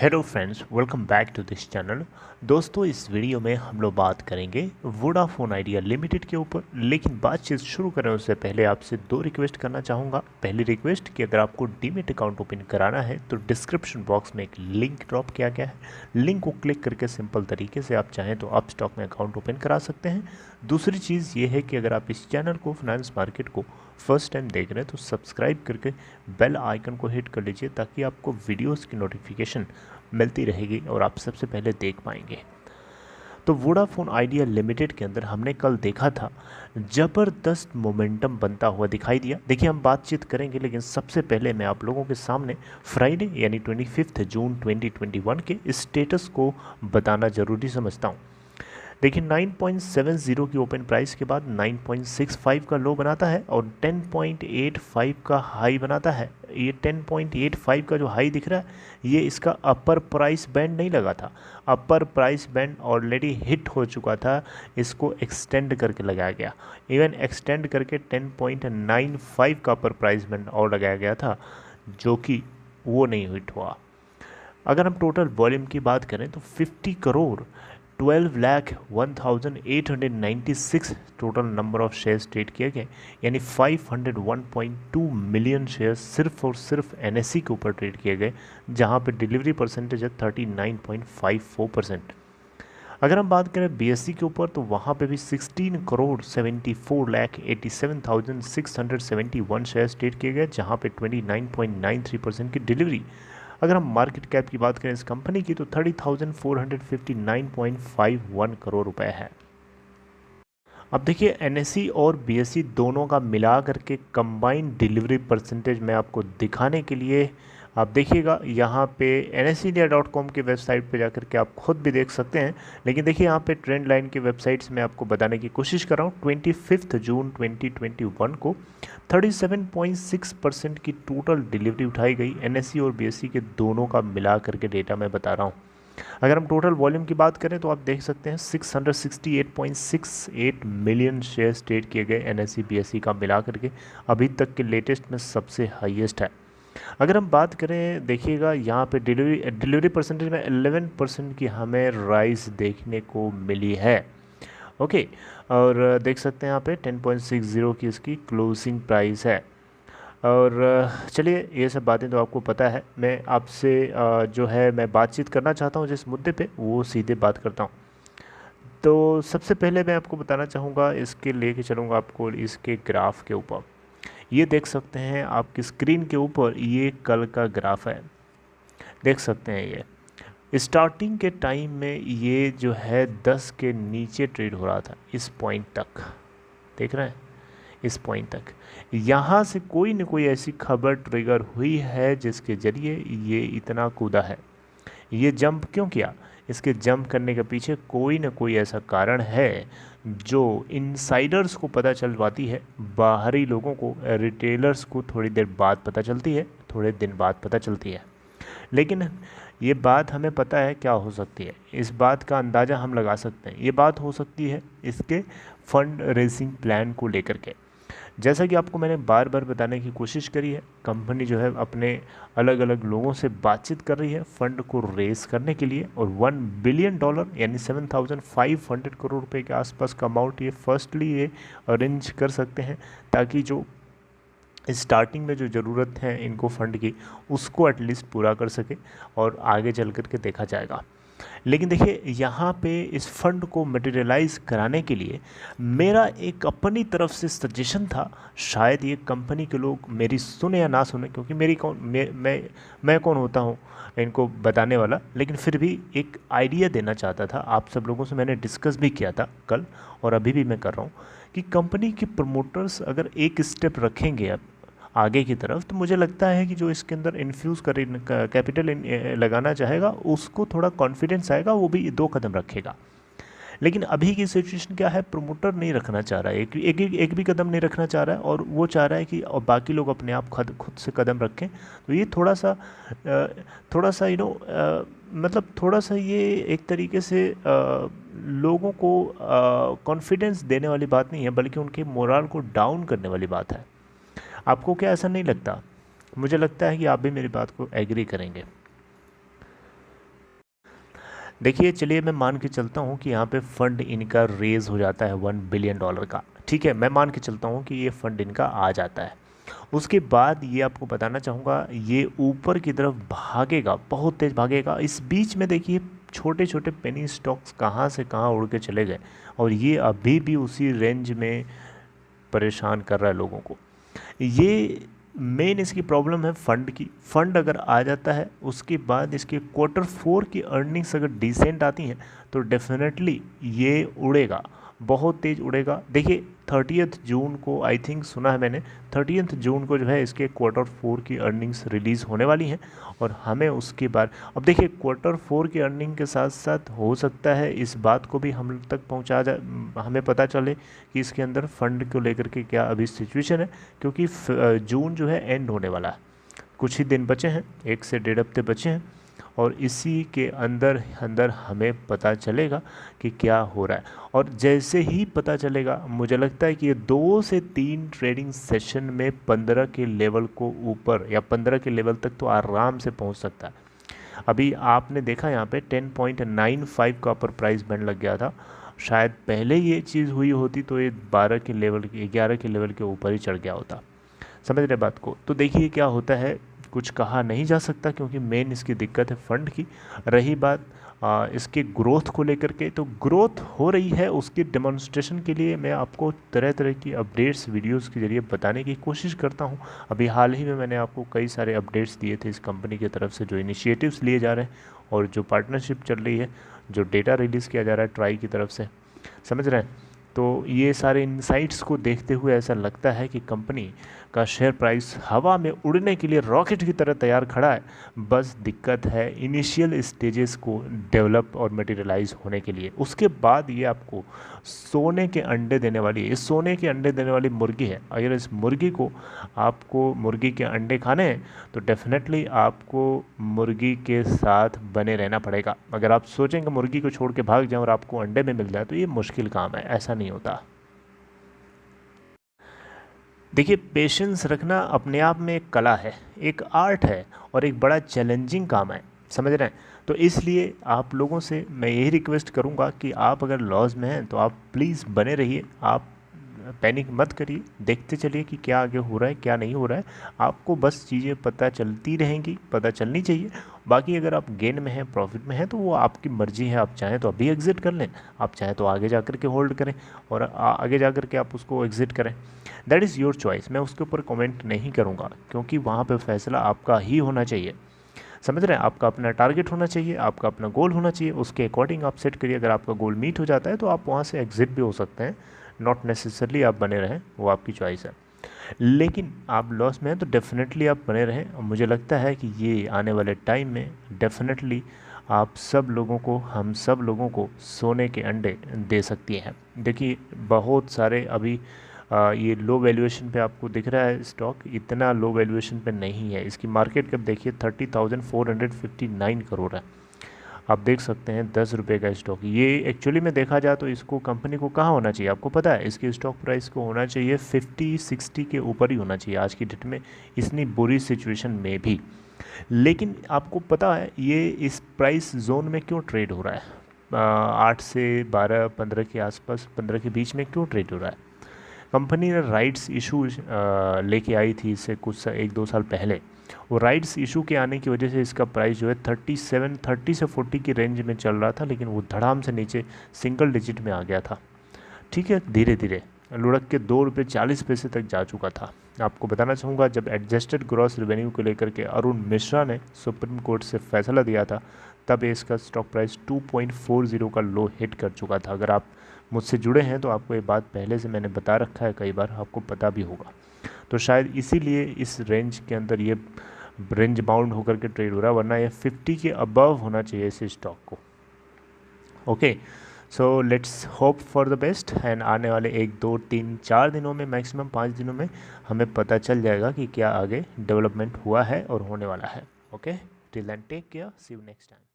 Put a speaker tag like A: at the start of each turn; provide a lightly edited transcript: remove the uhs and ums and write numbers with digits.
A: Hello friends, welcome back to this channel. दोस्तों, इस video में हम लोग बात करेंगे वोडाफोन आइडिया लिमिटेड के ऊपर। लेकिन बातचीत शुरू करें उससे पहले आपसे दो रिक्वेस्ट करना चाहूँगा। पहली रिक्वेस्ट कि अगर आपको डीमैट अकाउंट ओपन कराना है तो डिस्क्रिप्शन बॉक्स में एक लिंक ड्रॉप किया गया है। लिंक को क्लिक करके सिंपल तरीके से आप चाहें तो आप स्टॉक में अकाउंट ओपन करा सकते हैं। दूसरी चीज़ ये है कि अगर आप इस चैनल को फाइनेंस मार्केट को फर्स्ट टाइम देख रहे हैं तो सब्सक्राइब करके बेल आइकन को हिट कर लीजिए ताकि आपको वीडियोस की नोटिफिकेशन मिलती रहेगी और आप सबसे पहले देख पाएंगे। तो वोडाफोन आइडिया लिमिटेड के अंदर हमने कल देखा था ज़बरदस्त मोमेंटम बनता हुआ दिखाई दिया। देखिए, हम बातचीत करेंगे लेकिन सबसे पहले मैं आप लोगों के सामने फ्राइडे यानी 25 जून 2021 के स्टेटस को बताना ज़रूरी समझता हूँ। देखिए, 9.70 की ओपन प्राइस के बाद 9.65 का लो बनाता है और 10.85 का हाई बनाता है। ये 10.85 का जो हाई दिख रहा है ये इसका अपर प्राइस बैंड नहीं लगा था। अपर प्राइस बैंड ऑलरेडी हिट हो चुका था, इसको एक्सटेंड करके लगाया गया। इवन एक्सटेंड करके 10.95 का अपर प्राइस बैंड और लगाया गया था, जो कि वो नहीं हिट हुआ। अगर हम टोटल वॉल्यूम की बात करें तो 50 crore 12,01,896 total number of shares trade किए गए, यानी 501.2 मिलियन शेयर्स सिर्फ और सिर्फ एनएससी के ऊपर ट्रेड किए गए, जहां पे डिलीवरी परसेंटेज है 39.54%। अगर हम बात करें बीएससी के ऊपर तो वहाँ पे भी 16 करोड़ 74,87,671 शेयर्स ट्रेड किए गए, जहाँ पे 29.93% की डिलीवरी। अगर हम मार्केट कैप की बात करें इस कंपनी की तो 30,459.51 करोड़ रुपए है। अब देखिए, एनएससी और बीएससी दोनों का मिला करके कंबाइंड डिलीवरी परसेंटेज मैं आपको दिखाने के लिए आप देखिएगा यहाँ पे NSEindia.com की वेबसाइट पे जाकर के आप खुद भी देख सकते हैं। लेकिन देखिए, यहाँ पे ट्रेंड लाइन की वेबसाइट्स में आपको बताने की कोशिश कर रहा हूँ। 25 जून 2021 को 37.6% की टोटल डिलीवरी उठाई गई। एनएससी और बीएससी के दोनों का मिला करके डेटा मैं बता रहा हूँ। अगर हम टोटल वॉल्यूम की बात करें तो आप देख सकते हैं 668.68 मिलियन शेयर्स ट्रेड किए गए एनएससी बीएससी का मिला करके, अभी तक के लेटेस्ट में सबसे हाईएस्ट है। अगर हम बात करें, देखिएगा यहाँ पे डिलीवरी परसेंटेज में 11% की हमें राइज देखने को मिली है। ओके, और देख सकते हैं यहाँ पे 10.60 की इसकी क्लोजिंग प्राइस है। और चलिए, ये सब बातें तो आपको पता है। मैं आपसे जो है मैं बातचीत करना चाहता हूँ जिस मुद्दे पे, वो सीधे बात करता हूँ। तो सबसे पहले मैं आपको बताना चाहूँगा, इसके लेके चलूँगा आपको इसके ग्राफ के ऊपर। ये देख सकते हैं आपकी स्क्रीन के ऊपर, ये कल का ग्राफ है, देख सकते हैं। ये स्टार्टिंग के टाइम में ये जो है 10 के नीचे ट्रेड हो रहा था, इस पॉइंट तक देख रहे हैं, इस पॉइंट तक। यहाँ से कोई न कोई ऐसी खबर ट्रिगर हुई है जिसके ज़रिए ये इतना कूदा है। ये जंप क्यों किया? इसके जंप करने के पीछे कोई ना कोई ऐसा कारण है जो इनसाइडर्स को पता चल पाती है, बाहरी लोगों को, रिटेलर्स को थोड़ी देर बाद पता चलती है, थोड़े दिन बाद पता चलती है। लेकिन ये बात हमें पता है क्या हो सकती है, इस बात का अंदाज़ा हम लगा सकते हैं। ये बात हो सकती है इसके फंड रेजिंग प्लान को लेकर के। जैसा कि आपको मैंने बार बार बताने की कोशिश करी है, कंपनी जो है अपने अलग अलग लोगों से बातचीत कर रही है फंड को रेस करने के लिए, और $1 बिलियन यानी 7,500 करोड़ रुपए के आसपास का अमाउंट ये फर्स्टली ये अरेंज कर सकते हैं, ताकि जो स्टार्टिंग में जो ज़रूरत है इनको फंड की, उसको एटलीस्ट पूरा कर सके, और आगे चल कर के देखा जाएगा। लेकिन देखिए, यहाँ पे इस फंड को मटेरियलाइज कराने के लिए मेरा एक अपनी तरफ से सजेशन था। शायद ये कंपनी के लोग मेरी सुने या ना सुने, क्योंकि मेरी कौन मैं कौन होता हूँ इनको बताने वाला, लेकिन फिर भी एक आइडिया देना चाहता था। आप सब लोगों से मैंने डिस्कस भी किया था कल, और अभी भी मैं कर रहा हूँ कि कंपनी के प्रमोटर्स अगर एक स्टेप रखेंगे अब आगे की तरफ, तो मुझे लगता है कि जो इसके अंदर इन्फ्यूज़ कर कैपिटल लगाना चाहेगा उसको थोड़ा कॉन्फिडेंस आएगा, वो भी 2 कदम रखेगा। लेकिन अभी की सिचुएशन क्या है, प्रमोटर नहीं रखना चाह रहा है, एक भी कदम नहीं रखना चाह रहा है, और वो चाह रहा है कि और बाकी लोग अपने आप खुद से कदम रखें। तो ये थोड़ा सा मतलब थोड़ा सा ये एक तरीके से लोगों को कॉन्फिडेंस देने वाली बात नहीं है, बल्कि उनके मोरल को डाउन करने वाली बात है। आपको क्या ऐसा नहीं लगता? मुझे लगता है कि आप भी मेरी बात को एग्री करेंगे। देखिए चलिए मैं मान के चलता हूँ कि यहाँ पे फंड इनका रेज हो जाता है $1 बिलियन का, ठीक है, मैं मान के चलता हूँ कि ये फंड इनका आ जाता है। उसके बाद ये आपको बताना चाहूँगा, ये ऊपर की तरफ भागेगा, बहुत तेज़ भागेगा। इस बीच में देखिए छोटे छोटे पेनी स्टॉक्स कहाँ से कहाँ उड़ के चले गए, और ये अभी भी उसी रेंज में परेशान कर रहा है लोगों को। ये मेन इसकी प्रॉब्लम है फंड की। फंड अगर आ जाता है उसके बाद इसके Q4 की अर्निंग्स अगर डिसेंट आती हैं तो डेफिनेटली ये उड़ेगा, बहुत तेज़ उड़ेगा। देखिए 30 जून को आई थिंक सुना है मैंने, 30 जून को जो है इसके Q4 की अर्निंग्स रिलीज़ होने वाली हैं, और हमें उसके बाद अब देखिए Q4 की अर्निंग के साथ साथ हो सकता है इस बात को भी हम तक पहुंचा जा, हमें पता चले कि इसके अंदर फंड को लेकर के क्या अभी सिचुएशन है, क्योंकि जून जो है एंड होने वाला है, कुछ ही दिन बचे हैं, 1 से 1.5 हफ्ते बचे हैं, और इसी के अंदर अंदर हमें पता चलेगा कि क्या हो रहा है। और जैसे ही पता चलेगा मुझे लगता है कि ये 2 से 3 ट्रेडिंग सेशन में 15 के लेवल को ऊपर या 15 के लेवल तक तो आराम से पहुंच सकता है। अभी आपने देखा यहाँ पे 10.95 का अपर प्राइस बैंड लग गया था, शायद पहले ये चीज़ हुई होती तो ये 12 के लेवल के 11 के लेवल के ऊपर ही चढ़ गया होता। समझ रहे बात को? तो देखिए क्या होता है, कुछ कहा नहीं जा सकता, क्योंकि मेन इसकी दिक्कत है फंड की। रही बात इसके ग्रोथ को लेकर के, तो ग्रोथ हो रही है, उसकी डेमोन्स्ट्रेशन के लिए मैं आपको तरह तरह की अपडेट्स वीडियोस के जरिए बताने की कोशिश करता हूं। अभी हाल ही में मैंने आपको कई सारे अपडेट्स दिए थे इस कंपनी की तरफ से, जो इनिशिएटिव्स लिए जा रहे हैं और जो पार्टनरशिप चल रही है, जो डेटा रिलीज़ किया जा रहा है ट्राई की तरफ से, समझ रहे हैं। तो ये सारे इनसाइट्स को देखते हुए ऐसा लगता है कि कंपनी का शेयर प्राइस हवा में उड़ने के लिए रॉकेट की तरह तैयार खड़ा है। बस दिक्कत है इनिशियल स्टेजेस को डेवलप और मटेरियलाइज होने के लिए, उसके बाद ये आपको सोने के अंडे देने वाली है। ये सोने के अंडे देने वाली मुर्गी है। अगर इस मुर्गी को आपको मुर्गी के अंडे खाने हैं तो डेफिनेटली आपको मुर्गी के साथ बने रहना पड़ेगा। अगर आप सोचेंगे मुर्गी को छोड़ के भाग जाएं और आपको अंडे में मिल जाए तो ये मुश्किल काम है, ऐसा नहीं होता। देखिए पेशेंस रखना अपने आप में एक कला है, एक आर्ट है, और एक बड़ा चैलेंजिंग काम है, समझ रहे हैं। तो इसलिए आप लोगों से मैं यही रिक्वेस्ट करूंगा कि आप अगर लॉस में हैं तो आप प्लीज़ बने रहिए, आप पैनिक मत करिए, देखते चलिए कि क्या आगे हो रहा है क्या नहीं हो रहा है। आपको बस चीज़ें पता चलती रहेंगी, पता चलनी चाहिए। बाकी अगर आप गेन में हैं, प्रॉफिट में हैं, तो वो आपकी मर्ज़ी है, आप चाहें तो अभी एग्ज़िट कर लें, आप चाहें तो आगे जा कर के होल्ड करें और आगे जा कर के आप उसको एग्ज़िट करें। दैट इज़ योर चॉइस, मैं उसके ऊपर कमेंट नहीं करूँगा, क्योंकि वहाँ पे फैसला आपका ही होना चाहिए, समझ रहे हैं। आपका अपना टारगेट होना चाहिए, आपका अपना गोल होना चाहिए, उसके अकॉर्डिंग आप सेट करिए। अगर आपका गोल मीट हो जाता है तो आप वहाँ से एग्ज़िट भी हो सकते हैं, नॉट नेसेसरली आप बने रहें, वो आपकी चॉइस है। लेकिन आप लॉस में हैं तो डेफिनेटली आप बने रहें, और मुझे लगता है कि ये आने वाले टाइम में डेफिनेटली आप सब लोगों को, हम सब लोगों को सोने के अंडे दे सकती हैं। देखिए बहुत सारे अभी ये लो वैल्यूएशन पे आपको दिख रहा है स्टॉक, इतना लो वैल्यूएशन पे नहीं है। इसकी मार्केट कैप देखिए 30,459 करोड़ है, आप देख सकते हैं 10 रुपये का स्टॉक। ये एक्चुअली में देखा जाए तो इसको कंपनी को कहाँ होना चाहिए आपको पता है? इसके स्टॉक प्राइस को होना चाहिए 50-60 के ऊपर ही होना चाहिए आज की डेट में, इतनी बुरी सिचुएशन में भी। लेकिन आपको पता है ये इस प्राइस जोन में क्यों ट्रेड हो रहा है? 8 से 12, 15 के आसपास, 15 के बीच में क्यों ट्रेड हो रहा है? कंपनी ने राइट्स इशू लेके आई थी इससे कुछ 1-2 साल पहले। वो राइट्स इशू के आने की वजह से इसका प्राइस जो है 30 से 40 की रेंज में चल रहा था, लेकिन वो धड़ाम से नीचे सिंगल डिजिट में आ गया था, ठीक है, धीरे धीरे लुढ़क के ₹2.40 तक जा चुका था। आपको बताना चाहूँगा जब एडजस्टेड ग्रॉस रेवेन्यू को लेकर के अरुण मिश्रा ने सुप्रीम कोर्ट से फैसला दिया था, तब इसका स्टॉक प्राइस 2.40 का लो हिट कर चुका था। अगर आप मुझसे जुड़े हैं तो आपको ये बात पहले से मैंने बता रखा है, कई बार आपको पता भी होगा। तो शायद इसीलिए इस रेंज के अंदर ये रेंज बाउंड होकर के ट्रेड हो रहा है, वरना ये 50 के अबव होना चाहिए इस स्टॉक को। Okay, so let's hope for the best, and आने वाले 1, 2, 3, 4 दिनों में, मैक्सिमम 5 दिनों में हमें पता चल जाएगा कि क्या आगे डेवलपमेंट हुआ है और होने वाला है। Okay, till then take care, see you next time.